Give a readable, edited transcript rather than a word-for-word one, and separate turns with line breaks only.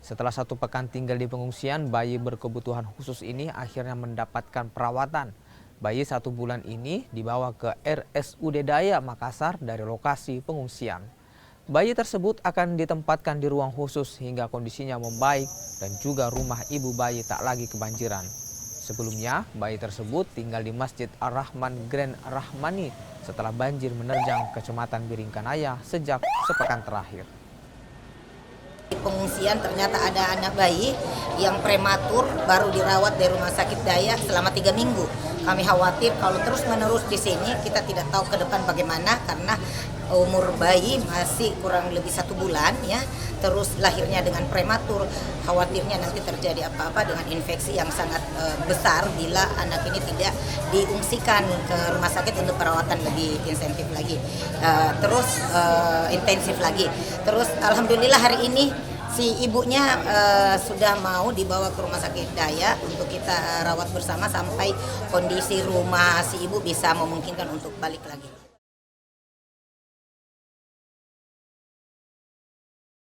Setelah 1 pekan tinggal di pengungsian, bayi berkebutuhan khusus ini akhirnya mendapatkan perawatan. Bayi 1 bulan ini dibawa ke RSUD Daya Makassar dari lokasi pengungsian. Bayi tersebut akan ditempatkan di ruang khusus hingga kondisinya membaik dan juga rumah ibu bayi tak lagi kebanjiran. Sebelumnya, bayi tersebut tinggal di Masjid Ar-Rahman Grand Rahmani setelah banjir menerjang Kecamatan Biringkanaya sejak sepekan terakhir.
Di pengungsian ternyata ada anak bayi yang prematur baru dirawat di rumah sakit Daya selama 3 minggu. Kami khawatir kalau terus-menerus di sini kita tidak tahu ke depan bagaimana karena umur bayi masih kurang lebih 1 bulan ya. Terus lahirnya dengan prematur, khawatirnya nanti terjadi apa-apa dengan infeksi yang sangat besar bila anak ini tidak diungsikan ke rumah sakit untuk perawatan lebih intensif lagi. Intensif lagi. Terus alhamdulillah hari ini si ibunya sudah mau dibawa ke rumah sakit Daya untuk kita rawat bersama sampai kondisi rumah si ibu bisa memungkinkan untuk balik lagi.